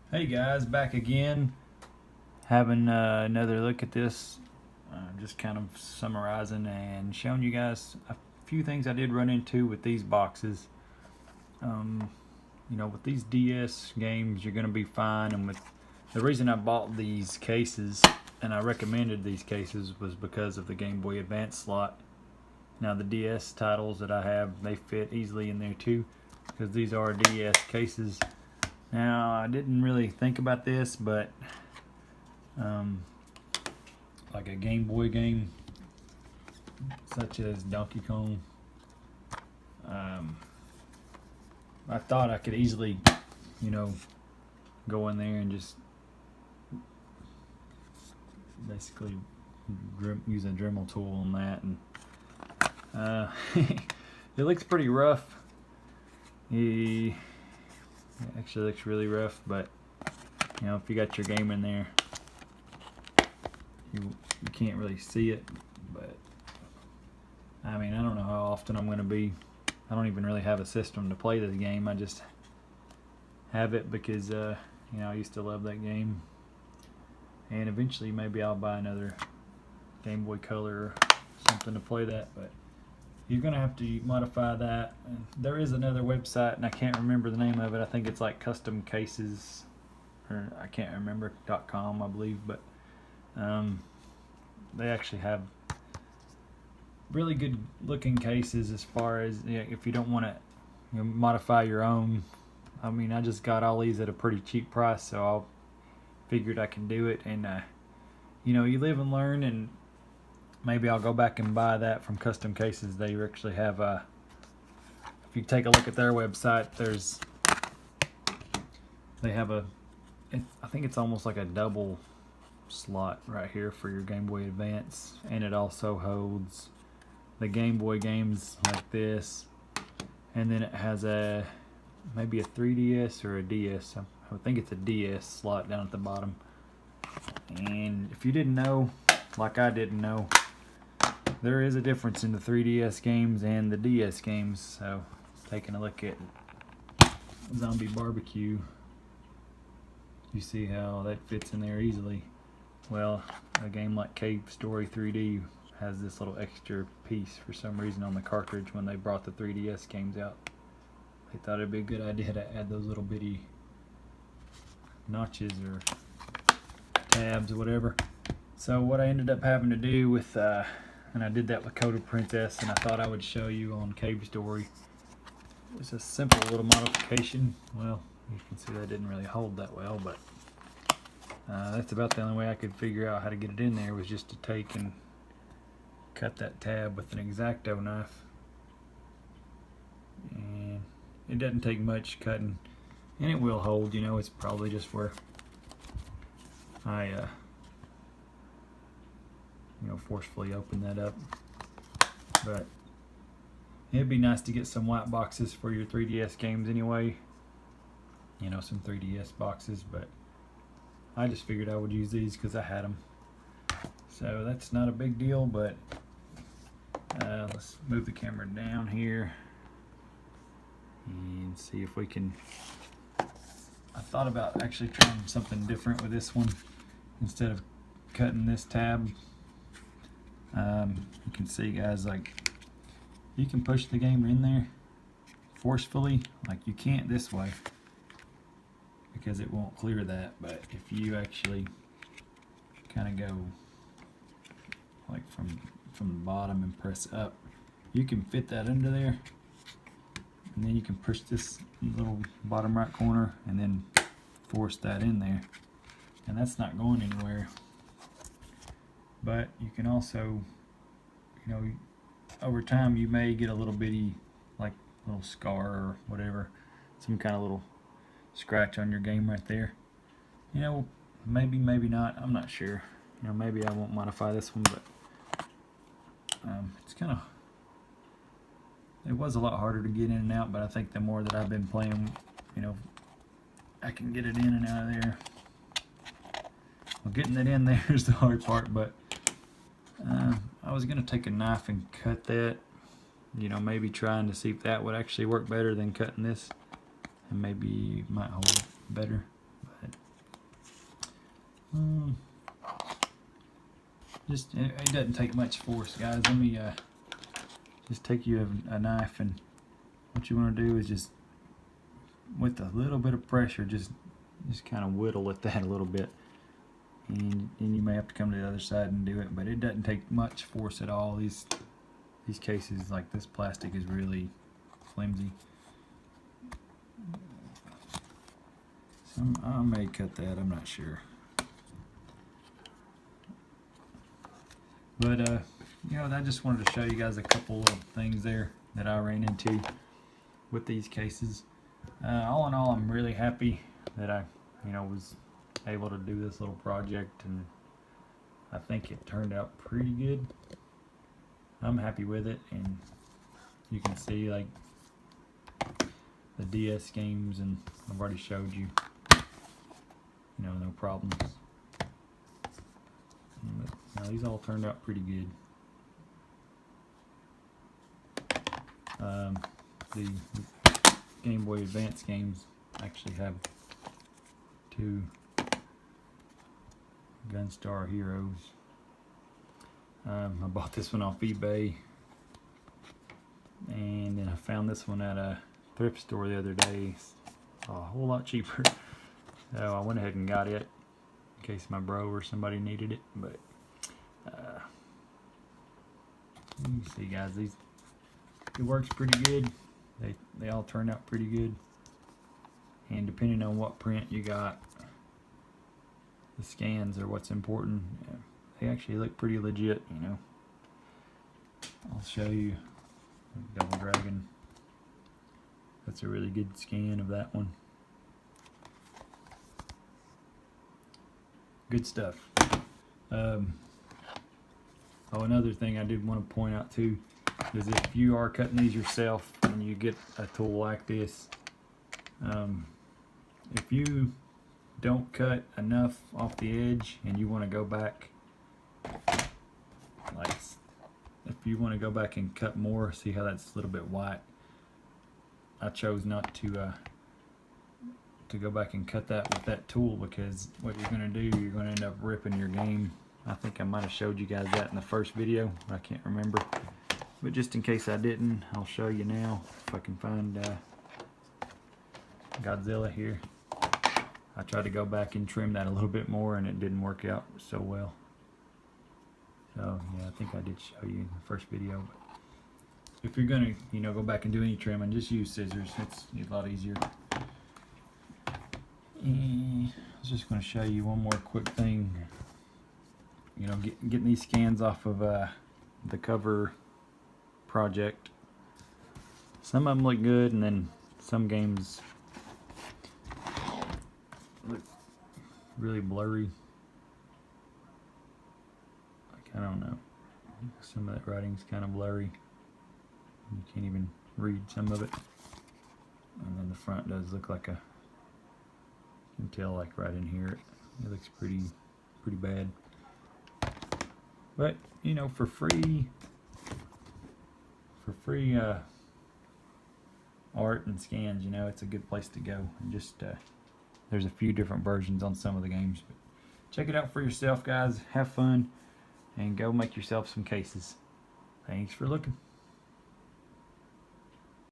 Hey guys, back again, having another look at this, just kind of summarizing and showing you guys a few things I did run into with these boxes. With these DS games, you're going to be fine, and with the reason I bought these cases and I recommended these cases was because of the Game Boy Advance slot. Now the DS titles that I have, they fit easily in there too, because these are DS cases. Now, I didn't really think about this, but like a Game Boy game, such as Donkey Kong, I thought I could easily, go in there and just basically use a Dremel tool on that, and it looks pretty rough. It actually looks really rough, but if you got your game in there, you can't really see it. But I mean, I don't know how often I'm going to be. I don't even really have a system to play this game. I just have it because I used to love that game, and eventually maybe I'll buy another Game Boy Color or something to play that. But you're going to have to modify that. And there is another website, and I can't remember the name of it. I think it's like Custom Cases, or I can't remember, .com, I believe. But they actually have really good looking cases as far as if you don't want to modify your own. I mean, I just got all these at a pretty cheap price, so I figured I can do it. And you live and learn, and maybe I'll go back and buy that from Custom Cases. They actually have if you take a look at their website, they have I think it's almost like a double slot right here for your Game Boy Advance, and it also holds the Game Boy games like this, and then it has maybe a 3DS or a DS. I think it's a DS slot down at the bottom. And if you didn't know, like I didn't know, there is a difference in the 3DS games and the DS games. So taking a look at Zombie Barbecue, you see how that fits in there easily. Well, a game like Cave Story 3D has this little extra piece for some reason on the cartridge when they brought the 3DS games out. They thought it'd be a good idea to add those little bitty notches or tabs or whatever. So what I ended up having to do with, and I did that with Code of Princess, and I thought I would show you on Cave Story. It's a simple little modification. Well, you can see that didn't really hold that well, but that's about the only way I could figure out how to get it in there, was just to take and cut that tab with an X-Acto knife. And it doesn't take much cutting, and it will hold. It's probably just where I forcefully open that up. But it'd be nice to get some white boxes for your 3DS games anyway. Some 3DS boxes, but I just figured I would use these because I had them. So that's not a big deal, but let's move the camera down here and see if we can. I thought about actually trying something different with this one. Instead of cutting this tab, you can see, guys, like, you can push the game in there forcefully, like you can't this way because it won't clear that. But if you actually kind of go like from the bottom and press up, you can fit that under there, and then you can push this little bottom right corner and then force that in there, and that's not going anywhere. But you can also, over time you may get a little bitty, like little scar or whatever, some kind of little scratch on your game right there. Maybe not, I'm not sure. Maybe I won't modify this one, but it's kind of, it was a lot harder to get in and out, but I think the more that I've been playing, I can get it in and out of there. Well, getting it in there is the hard part, but I was going to take a knife and cut that, maybe trying to see if that would actually work better than cutting this, and maybe it might hold better. But just it doesn't take much force, guys. Let me just take you a knife, and what you want to do is just with a little bit of pressure, just kind of whittle at that a little bit, and you may have to come to the other side and do it, but it doesn't take much force at all. These cases, like this plastic, is really flimsy. So I may cut that, I'm not sure. But you know, I just wanted to show you guys a couple of things there that I ran into with these cases. All in all, I'm really happy that I, you know, was able to do this little project, and I think it turned out pretty good. I'm happy with it, and you can see like the DS games, and I've already showed you, you know, no problems. But, now these all turned out pretty good. The Game Boy Advance games actually have 2 Gunstar Heroes. I bought this one off eBay, and then I found this one at a thrift store the other day. It's a whole lot cheaper. So I went ahead and got it in case my bro or somebody needed it. But you can see, guys, it works pretty good. They all turn out pretty good, and depending on what print you got, the scans are what's important. They actually look pretty legit, you know. I'll show you Double Dragon. That's a really good scan of that one. Good stuff. Oh, another thing I did want to point out too is if you are cutting these yourself and you get a tool like this, if you don't cut enough off the edge and you want to go back, like if you want to go back and cut more, see how that's a little bit white. I chose not to go back and cut that with that tool, because what you're going to do, you're going to end up ripping your game. I think I might have showed you guys that in the first video. I can't remember. But just in case I didn't, I'll show you now if I can find Godzilla here. I tried to go back and trim that a little bit more, and it didn't work out so well. So yeah, I think I did show you in the first video. But if you're gonna, you know, go back and do any trimming, just use scissors. It's a lot easier. And I was just going to show you one more quick thing. You know, getting these scans off of the cover project. Some of them look good, and then some games look really blurry. Like, I don't know. Some of that writing's kind of blurry. You can't even read some of it. And then the front does look like a, you can tell, like right in here, it looks pretty bad. But you know, for free art and scans, you know, it's a good place to go. And just there's a few different versions on some of the games, but check it out for yourself, guys. Have fun and go make yourself some cases. Thanks for looking.